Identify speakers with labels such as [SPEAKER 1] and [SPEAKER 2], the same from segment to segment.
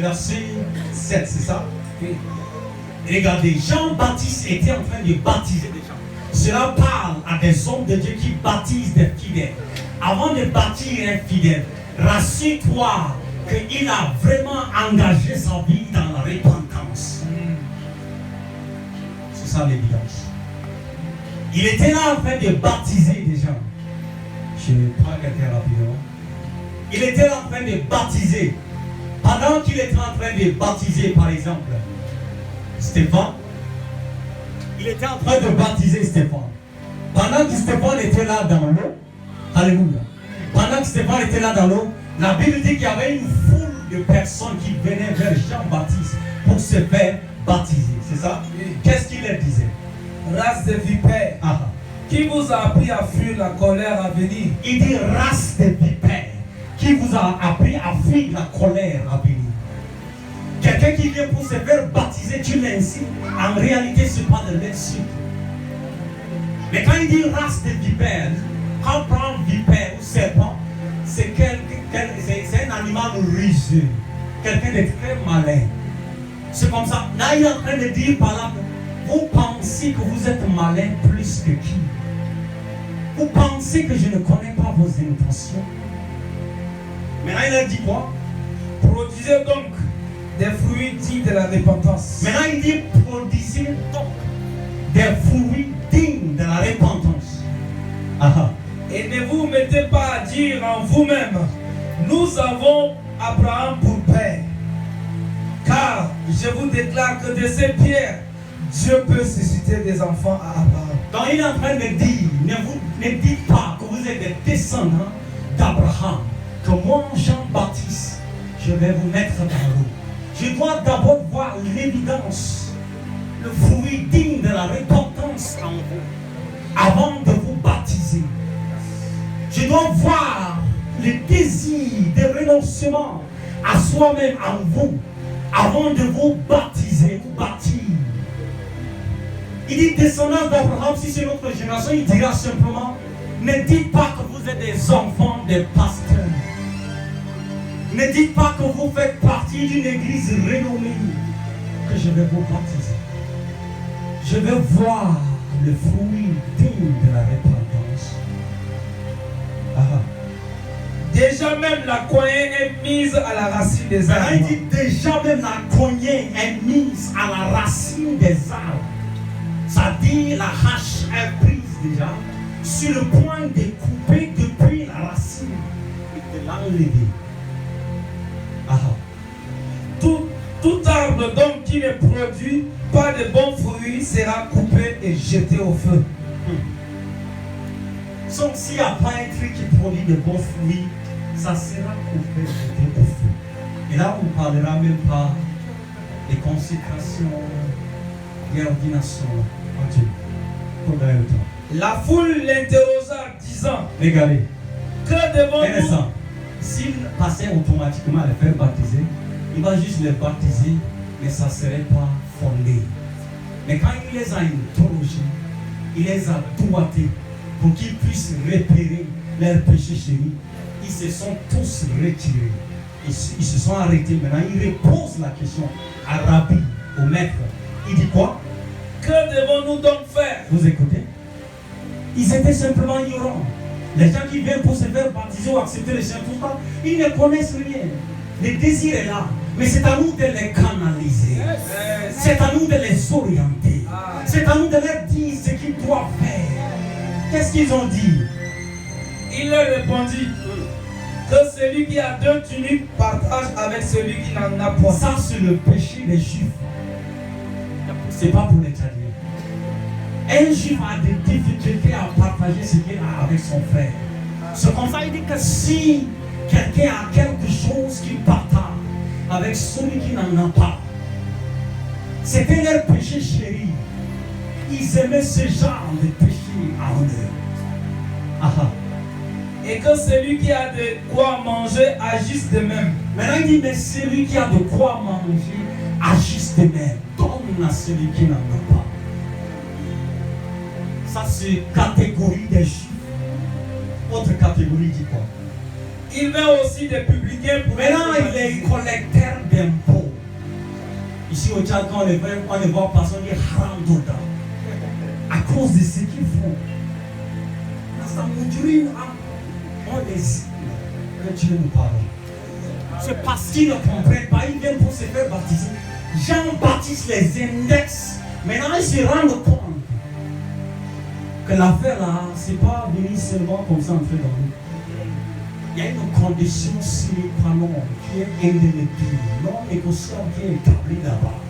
[SPEAKER 1] Verset 7, c'est ça? Oui. Regardez, Jean-Baptiste était en train de baptiser des gens. Cela parle à des hommes de Dieu qui baptisent des fidèles. Avant de baptiser un fidèle, rassure-toi qu'il a vraiment engagé sa vie dans la repentance. C'est ça l'évidence. Il était là en train de baptiser des gens. Je prends quelqu'un rapidement. Il était là en train de baptiser. Pendant qu'il était en train de baptiser, par exemple, Stéphane, il était en train de baptiser Stéphane. Pendant que Stéphane était là dans l'eau, alléluia. Pendant que Stéphane était là dans l'eau, la Bible dit qu'il y avait une foule de personnes qui venaient vers Jean-Baptiste pour se faire baptiser. C'est ça? Oui. Qu'est-ce qu'il leur disait?
[SPEAKER 2] Race de vipères, qui vous a appris à fuir la colère à venir?
[SPEAKER 1] Il dit race de vipères, qui vous a appris à fuir la colère à venir. Quelqu'un qui vient pour se faire baptiser, tu l'insultes. En réalité, ce n'est pas de l'insulte. Mais quand il dit race de vipères, quand on prend vipère ou serpent, c'est un animal rusé, quelqu'un de très malin. C'est comme ça. Là, il est en train de dire par là, vous pensez que vous êtes malin plus que qui? Vous pensez que je ne connais pas vos intentions? Maintenant, il a dit quoi?
[SPEAKER 2] Produisez donc des fruits dignes de la repentance.
[SPEAKER 1] Maintenant, il dit produisez donc des fruits dignes de la repentance.
[SPEAKER 2] Et ne vous mettez pas à dire en vous-même, nous avons Abraham pour père. Car je vous déclare que de ces pierres, Dieu peut susciter des enfants à Abraham.
[SPEAKER 1] Donc il est en train de dire, ne dites pas que vous êtes des descendants d'Abraham. Que moi, Jean-Baptiste, je vais vous mettre dans l'eau. Je dois d'abord voir l'évidence, le fruit digne de la repentance en vous, avant de vous baptiser. Je dois voir le désir de renoncement à soi-même en vous, avant de vous baptiser ou bâtir. Il dit descendants d'Abraham, si c'est notre génération, il dira simplement, ne dites pas que vous êtes des enfants des pasteurs. Ne dites pas que vous faites partie d'une église renommée, que je vais vous baptiser. Je vais voir le fruit digne de la repentance.
[SPEAKER 2] Déjà même la cognée est mise à la racine des arbres.
[SPEAKER 1] Il dit déjà même la cognée est mise à la racine des arbres. Ça dit la hache est prise déjà sur le point de couper depuis la racine et de l'enlever.
[SPEAKER 2] Tout arbre donc qui ne produit pas de bons fruits sera coupé et jeté au feu.
[SPEAKER 1] Sauf s'il n'y a pas un truc qui produit de bons fruits, ça sera coupé et jeté au feu. Et là, on ne parlera même pas des consécrations, des ordinations en Dieu.
[SPEAKER 2] La foule l'interrosa disant,
[SPEAKER 1] regardez,
[SPEAKER 2] que devons-nous?
[SPEAKER 1] S'il passait automatiquement à les faire baptiser, il va juste les baptiser, mais ça ne serait pas fondé. Mais quand il les a interrogés, il les a doigtés pour qu'ils puissent repérer leurs péchés chez lui. Ils se sont tous retirés. Ils se sont arrêtés. Maintenant, il repose la question à Rabbi, au maître. Il dit quoi?
[SPEAKER 2] Que devons-nous donc faire?
[SPEAKER 1] Vous écoutez? Ils étaient simplement ignorants. Les gens qui viennent pour se faire baptiser ou accepter le Saint-Esprit, ils ne connaissent rien. Le désir est là. Mais c'est à nous de les canaliser. C'est à nous de les orienter. C'est à nous de leur dire ce qu'ils doivent faire. Qu'est-ce qu'ils ont dit?
[SPEAKER 2] Il leur répondit que celui qui a 2 tuniques partage avec celui qui n'en a pas.
[SPEAKER 1] Ça, c'est le péché des Juifs. C'est pas pour les Tchadiens. Un Juif a des difficultés à partager ce qu'il a avec son frère. C'est comme ça qu'il dit que si quelqu'un a quelque chose qu'il partage avec celui qui n'en a pas, c'était leur péché chéri. Ils aimaient ce genre de péché en eux.
[SPEAKER 2] Et que celui qui a de quoi manger agisse de même.
[SPEAKER 1] Maintenant il dit, mais celui qui a de quoi manger agisse de même. Donne à celui qui n'en a pas. Ça c'est catégorie des Juifs. Autre catégorie dit quoi?
[SPEAKER 2] Il veut aussi des publicains pour
[SPEAKER 1] Maintenant, il est collecteur d'impôts. Ici au Tchad, quand on les voit passer, on dit haram dedans. À cause de ce qu'ils font. Ça moudrit, on les que Dieu nous parle. C'est parce qu'ils ne comprennent pas, ils viennent pour se faire baptiser. Jean-Baptiste les index. Maintenant, ils se rendent compte que l'affaire là, c'est pas venu seulement comme ça entrer dans nous. Il y a une condition sine qua non qui est indélébile, non négociable, qui est établie là-bas,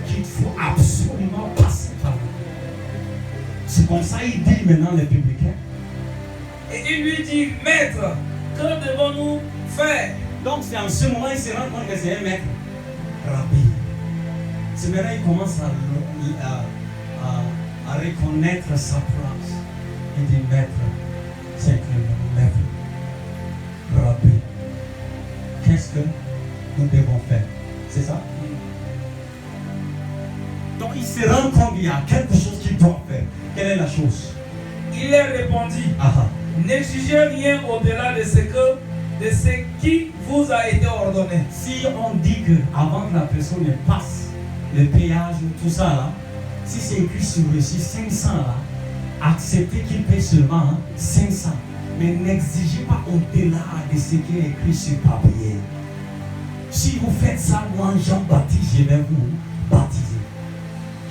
[SPEAKER 1] qu'il faut absolument passer par là. C'est comme ça qu'il dit maintenant les publicains.
[SPEAKER 2] Et il lui dit, maître, que devons-nous faire?
[SPEAKER 1] Donc c'est en ce moment qu'il se rend compte que c'est un maître. Rabbi. C'est maintenant qu'il commence à reconnaître sa place. Il dit, maître, c'est que lève. Rabbi, qu'est-ce que nous devons faire? C'est ça? Donc il se rend compte qu'il y a quelque chose qu'il doit faire. Quelle est la chose?
[SPEAKER 2] Il leur répondit, n'exigez rien au-delà de ce qui vous a été ordonné.
[SPEAKER 1] Si on dit qu'avant que la personne ne passe le péage ou tout ça là, si c'est écrit sur le site 500 là, acceptez qu'il paye seulement 500. Mais n'exigez pas au-delà de ce qui est écrit sur papier. Si vous faites ça, moi Jean-Baptiste, je vais vous baptiser.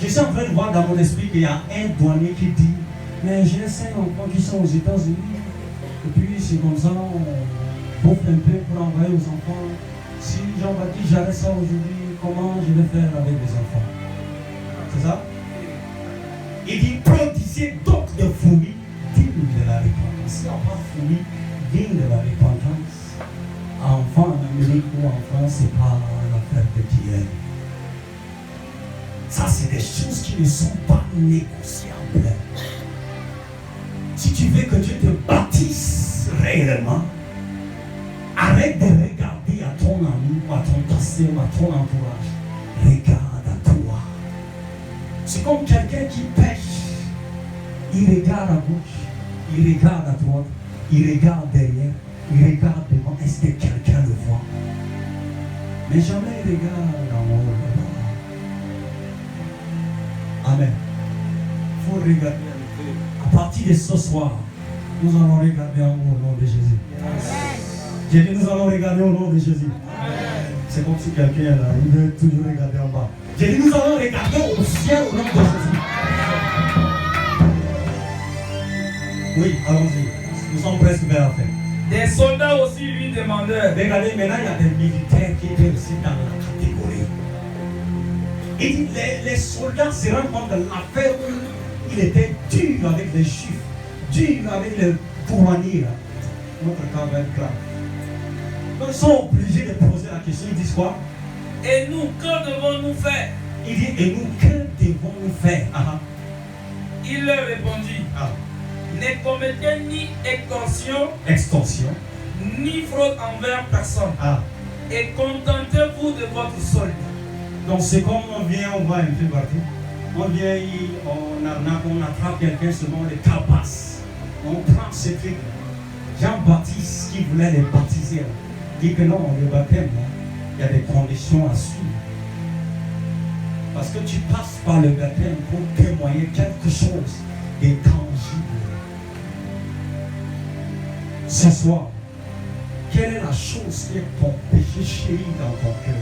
[SPEAKER 1] Je suis en train de voir dans mon esprit qu'il y a un douanier qui dit, mais j'ai 5 enfants qui sont aux États-Unis. Et puis c'est comme ça, on bouffe un peu pour envoyer aux enfants. Si Jean-Baptiste, j'arrête ça aujourd'hui, comment je vais faire avec les enfants? C'est ça? Il dit, produisez donc des fruits dignes de la repentance. Si on parle de fruits dignes de la repentance, enfant en Amérique ou en France, ce n'est pas l'affaire de Dieu. Ça, c'est des choses qui ne sont pas négociables. Si tu veux que Dieu te baptise réellement, arrête de regarder à ton ami ou à ton passé ou à ton entourage. Regarde à toi. C'est comme quelqu'un qui pêche. Il regarde à gauche, il regarde à droite, il regarde derrière, il regarde devant. Est-ce que quelqu'un le voit? Mais jamais il regarde en haut là-bas. Amen. Il faut regarder. À partir de ce soir, nous allons regarder en haut au nom de Jésus. J'ai dit, nous allons regarder au nom de Jésus. C'est comme si quelqu'un là, il veut toujours regarder en bas. J'ai dit, nous allons regarder au ciel au nom de Jésus. Oui, allons-y. Nous sommes presque vers la fin.
[SPEAKER 2] Des soldats aussi lui demandèrent.
[SPEAKER 1] Regardez, maintenant il y a des militaires qui étaient aussi dans la catégorie. Il dit, les soldats se rendent compte de l'affaire où il était dur avec les Juifs, dur avec les douaniers. Notre cas va être grave. Donc ils sont obligés de poser la question. Ils disent quoi?
[SPEAKER 2] Et nous, que devons-nous faire?
[SPEAKER 1] Il dit, et nous, que devons-nous faire?
[SPEAKER 2] Il leur répondit, ne commettez ni extorsion, ni fraude envers personne, et contentez-vous de votre solde.
[SPEAKER 1] Donc c'est comme on vient, on va un peu partout. On vient, on arnaque, on attrape quelqu'un seulement les tabasse. On prend ce truc. Jean-Baptiste qui voulait les baptiser dit que non, le baptême, il y a des conditions à suivre. Parce que tu passes par le baptême pour témoigner quelque chose de tangible. Ce soir, quelle est la chose qui est ton péché chéri dans ton cœur?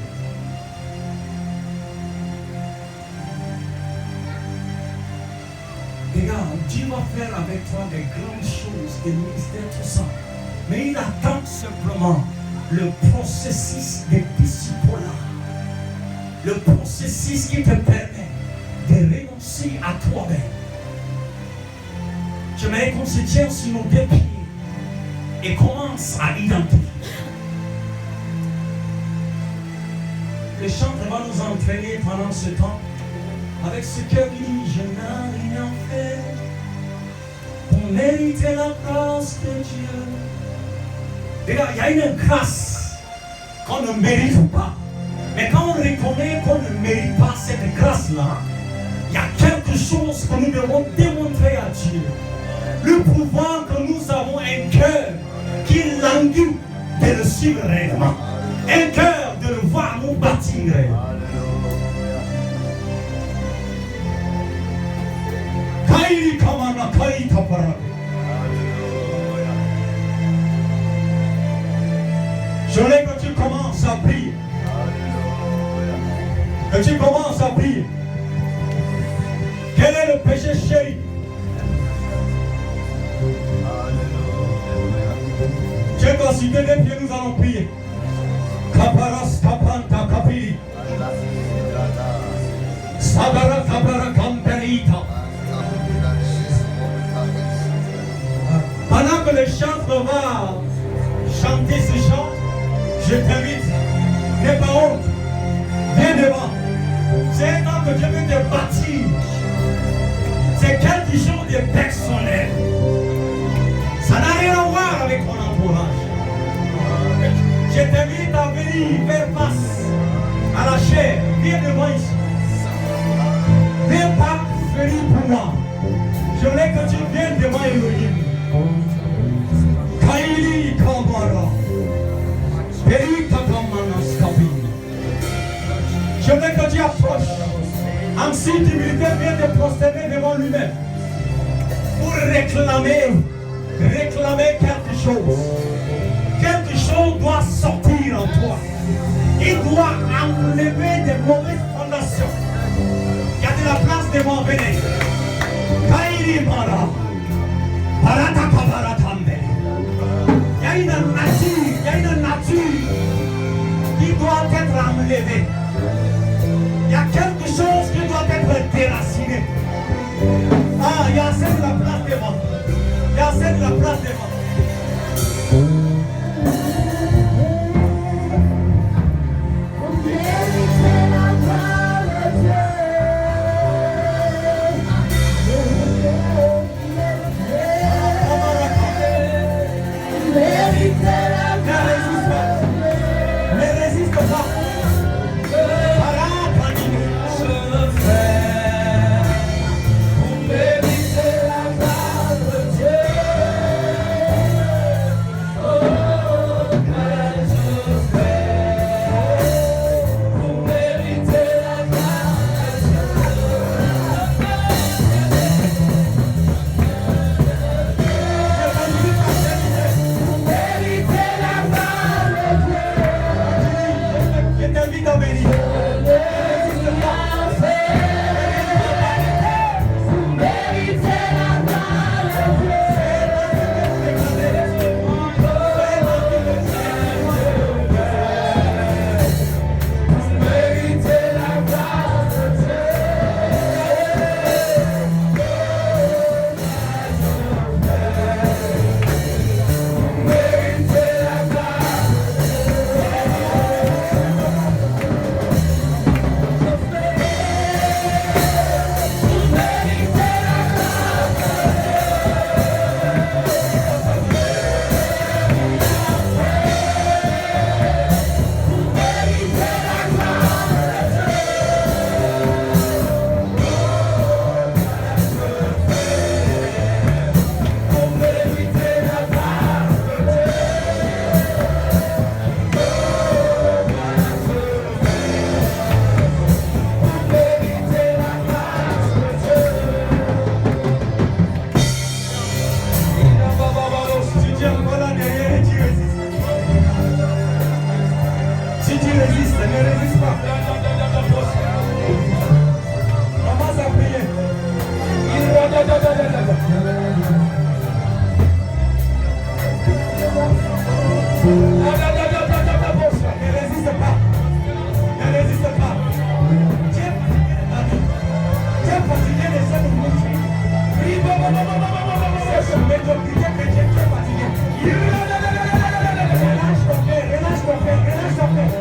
[SPEAKER 1] Regarde, Dieu va faire avec toi des grandes choses, des ministères, tout ça. Mais il attend simplement le processus de disciple-là. Le processus qui te permet de renoncer à toi-même. J'aimerais qu'on se tienne sur nos deux pieds et commence à identifier. Le chantre va nous entraîner pendant ce temps avec ce cœur qui dit, je n'ai rien fait pour mériter la grâce de Dieu. Regarde, il y a une grâce qu'on ne mérite pas. Mais quand on reconnaît qu'on ne mérite pas cette grâce-là, il y a quelque chose que nous devons démontrer à Dieu. Le pouvoir que nous avons un cœur qui languit de le suivre réellement. Un cœur de le voir nous bâtir. Kairi kamana kai tapara. Je voulais que tu commences à prier. Que tu commences à prier. Quel est le péché chéri? Tu es considéré des pieds, nous allons prier. Kaparas kapanta kapiri. Sabara kabara kamperita. Pendant que le chanteur va chanter ce chant, je t'invite, n'aie pas honte, viens devant. C'est un temps que Dieu veut te bâtir. C'est quelque chose de personnel. Ça n'a rien à voir avec ton entourage. Je t'invite à venir faire face à la chair. Viens devant ici. Viens pas venir pour moi. Je voulais que tu viennes devant Elohim. Kaili Kamara. Je voulais que tu approches en signe d'humilité, viens te prosterner devant lui-même pour réclamer quelque chose. Quelque chose doit sortir en toi. Il doit enlever des mauvaises fondations. Il y a de la place devant, venez. Kairi Mara. Barataka Baratambe. Il y a une nature qui doit être enlevée. Il y a quelque chose qui doit être déraciné. Ah, il y a assez de la place devant. Il y a assez de la place devant.
[SPEAKER 2] Relâche ton père.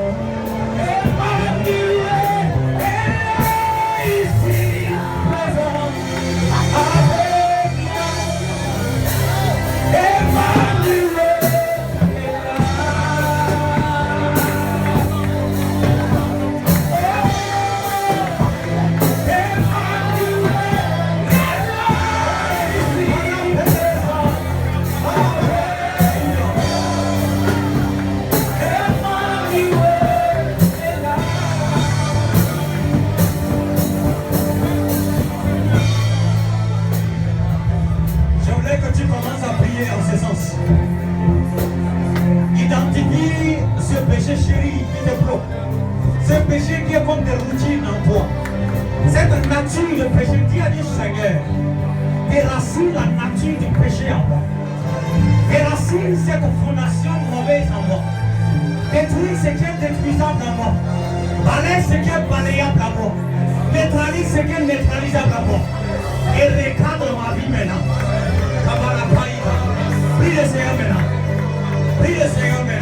[SPEAKER 1] C'est un péché qui est comme des routines en toi. Cette nature de péché, dis à Dieu Seigneur, déracine la nature du péché en moi. Déracine cette fondation mauvaise en moi. Détruis ce qui est détruisable en moi. Balaye ce qui est balayable en moi. Neutralise ce qui est neutralisable en moi. Et recadre ma vie maintenant. Prie le Seigneur maintenant. Prie le Seigneur maintenant.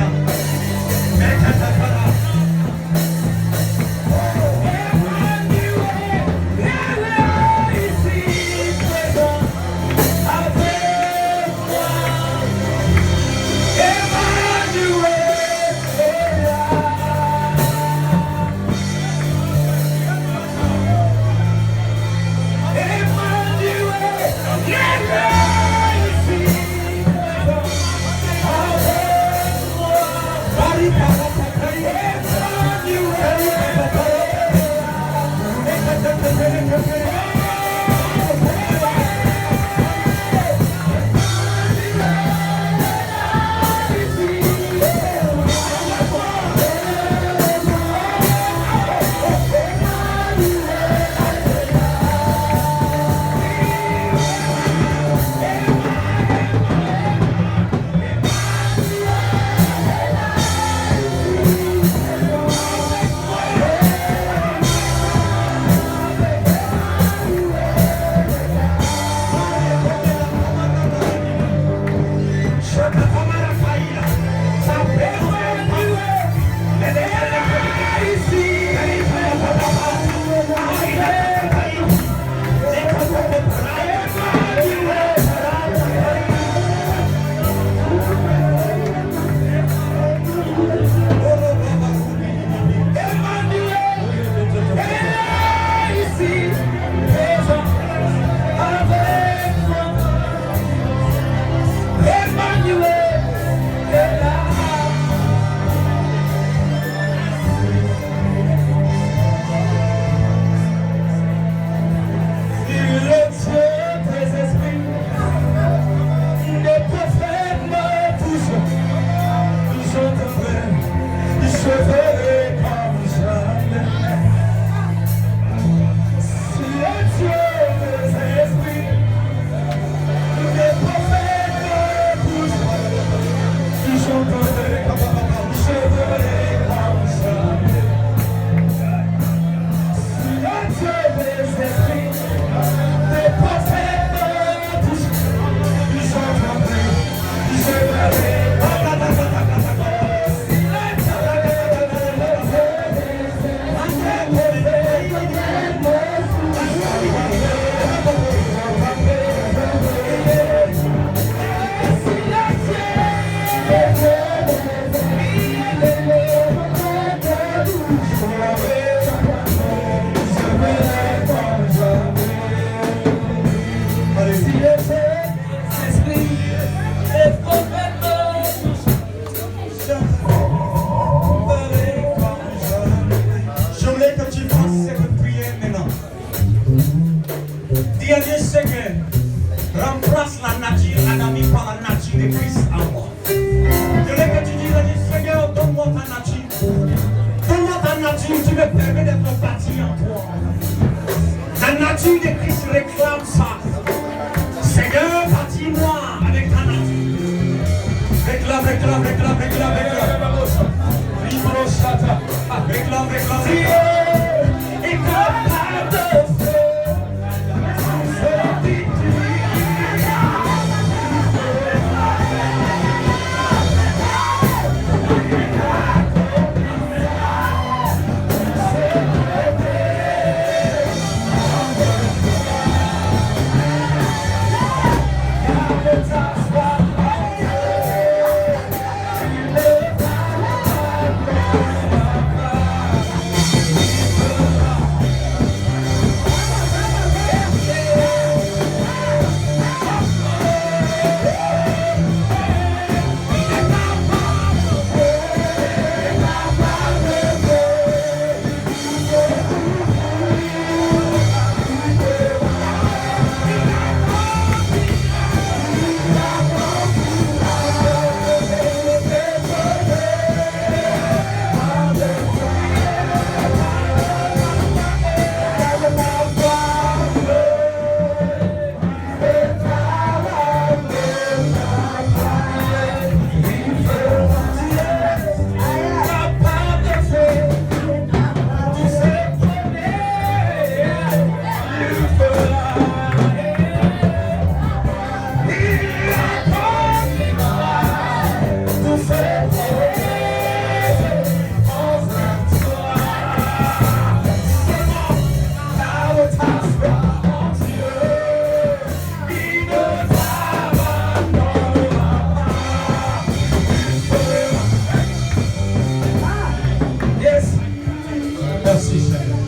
[SPEAKER 1] Merci Seigneur.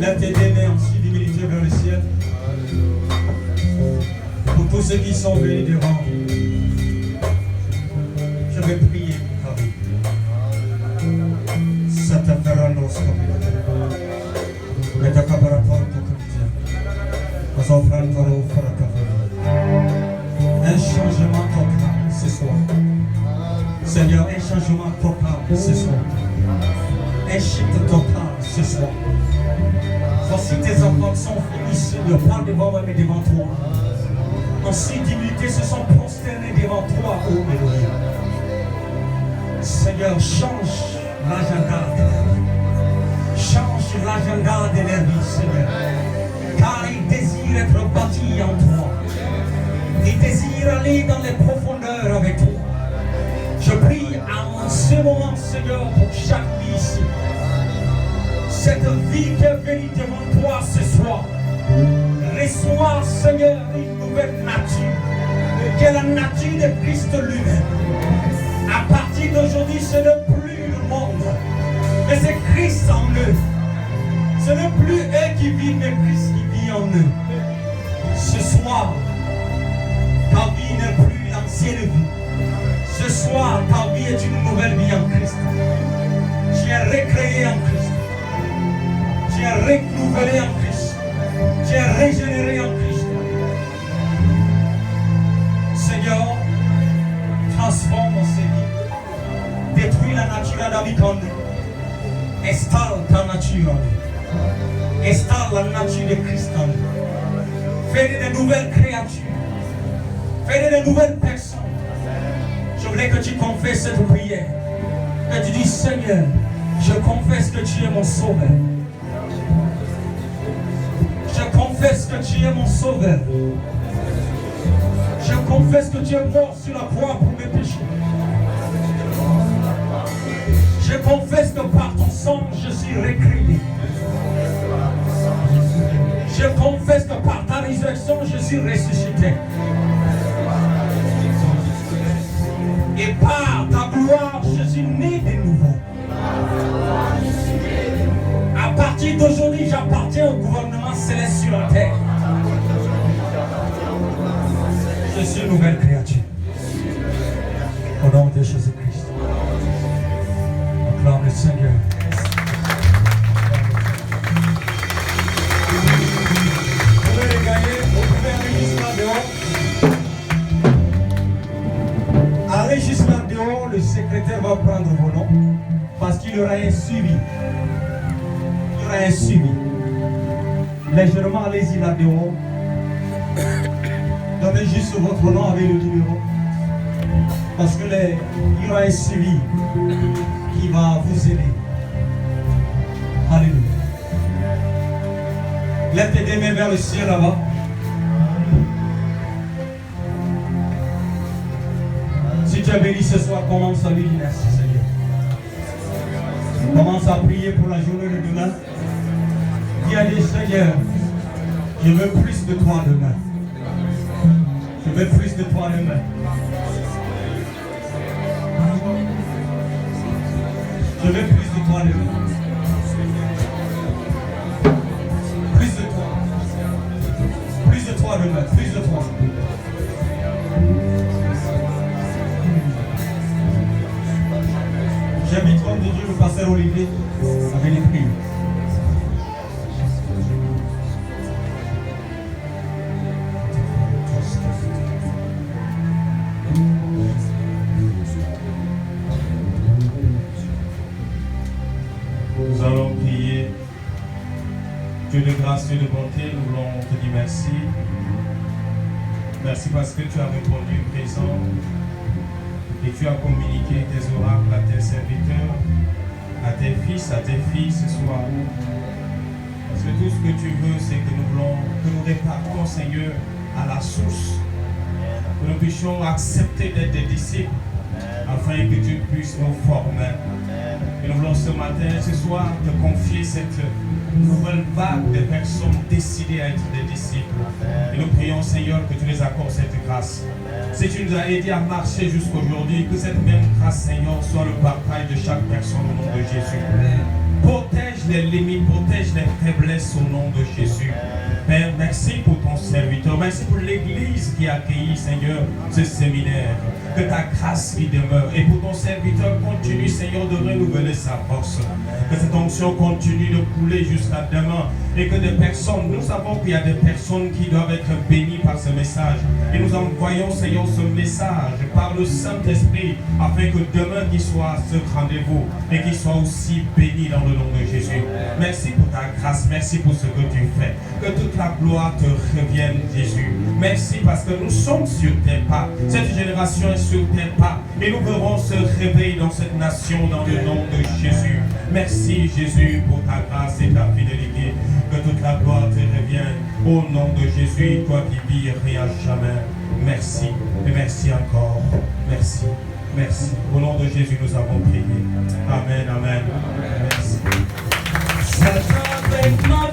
[SPEAKER 1] Lève tes deux mains ensuite d'humilité vers le ciel. Pour tous ceux qui sont venus devant, je vais prier pour ta vie. Ça te fera l'oscopie. Mais ta cabaret pour un changement total ce soir. Seigneur, un changement total ce soir. Un shift total ce soir. Voici tes enfants qui sont venus, Seigneur, pas devant moi mais devant toi. Ensuite, d'humilité se sont prosternés devant toi, ô Elohim. Seigneur, change l'agenda de leur vie. Change l'agenda de leur vie, Seigneur. Car ils désirent être bâtis en toi. Ils désirent aller dans les profondeurs avec toi. Je prie en ce moment, Seigneur, pour chaque vie ici. Cette vie qui est venue devant toi ce soir, reçois, Seigneur, une nouvelle nature, qui est la nature de Christ lui-même. À partir d'aujourd'hui, ce n'est plus le monde, mais c'est Christ en eux. Ce n'est plus eux qui vivent, mais Christ qui vit en eux. Ce soir, ta vie n'est plus l'ancienne vie. Ce soir, ta vie est une nouvelle vie en Christ. Tu es recréé en Christ. Tu es renouvelé en Christ. Tu es régénéré en Christ. Seigneur, transforme ces vies. Détruis la nature adamique en nous. Installe ta nature en nous. Installe la nature de Christ en nous. Fais de nouvelles créatures. Fais de nouvelles personnes. Je voulais que tu confesses cette prière. Que tu dis, Seigneur, je confesse que tu es mon sauveur. Je confesse que tu es mon sauveur. Je confesse que tu es mort sur la croix pour mes péchés. Je confesse que par ton sang, je suis recréé. Je confesse que par ta résurrection, je suis ressuscité. Et par ta gloire, je suis né de nouveau. À partir d'aujourd'hui, j'appartiens au gouvernement céleste sur la terre. Je suis une nouvelle créature. Au nom de Jésus-Christ. Acclame le Seigneur. Vous pouvez les gagner, vous pouvez aller juste là dehors. Allez juste là dehors, le secrétaire va prendre vos noms. Parce qu'il y aura un suivi. Il y aura un suivi. Légèrement, allez-y là dehors. Donnez juste votre nom avec le numéro. Parce que il y aura un suivi qui va vous aider. Alléluia. Lève tes deux mains vers le ciel là-bas. Si tu es béni ce soir, commence à lui dire merci Seigneur. Commence à prier pour la journée de demain. Dis à Dieu, Seigneur, je veux plus de toi demain. Je veux plus de toi demain. Je veux plus de toi demain. Plus de toi. Plus de toi demain. Plus de toi. J'invite l'homme de Dieu, le pasteur Olivier, à venir prier.
[SPEAKER 2] Nous allons prier. Dieu de grâce, Dieu de bonté, nous voulons te dire merci. Merci parce que tu as répondu présent et tu as communiqué tes oracles à tes serviteurs, à tes fils, à tes filles ce soir. Parce que tout ce que tu veux, c'est que nous voulons que nous répartons, Seigneur, à la source, que nous puissions accepter d'être des disciples, afin que Dieu puisse nous former. Et nous voulons ce matin, ce soir, te confier cette nouvelle vague de personnes décidées à être des disciples. Et nous prions, Seigneur, que tu les accordes cette grâce. Si tu nous as aidés à marcher jusqu'aujourd'hui, que cette même grâce, Seigneur, soit le partage de chaque personne au nom de Jésus. Protège
[SPEAKER 3] les limites, protège les faiblesses au nom de Jésus. Père, merci pour ton serviteur. Merci pour l'église qui a accueilli, Seigneur, ce séminaire. Que ta grâce y demeure. Et pour ton serviteur, continue, Seigneur, de renouveler sa force. Que cette onction continue de couler jusqu'à demain. Et que des personnes, nous savons qu'il y a des personnes qui doivent être bénies par ce message. Et nous envoyons, Seigneur, ce message par le Saint-Esprit, afin que demain qu'il soit ce rendez-vous et qu'il soit aussi béni dans le nom de Jésus. Merci pour ta grâce, merci pour ce que tu fais. Que toute la gloire te revienne, Jésus. Merci parce que nous sommes sur tes pas. Cette génération est sur tes pas. Et nous verrons se réveiller dans cette nation dans le nom de Jésus. Merci, Jésus, pour ta grâce et ta fidélité. Que toute la gloire te revienne. Au nom de Jésus, toi qui vis et à jamais. Merci. Et merci encore. Merci. Merci. Au nom de Jésus, nous avons prié. Amen, amen. Merci.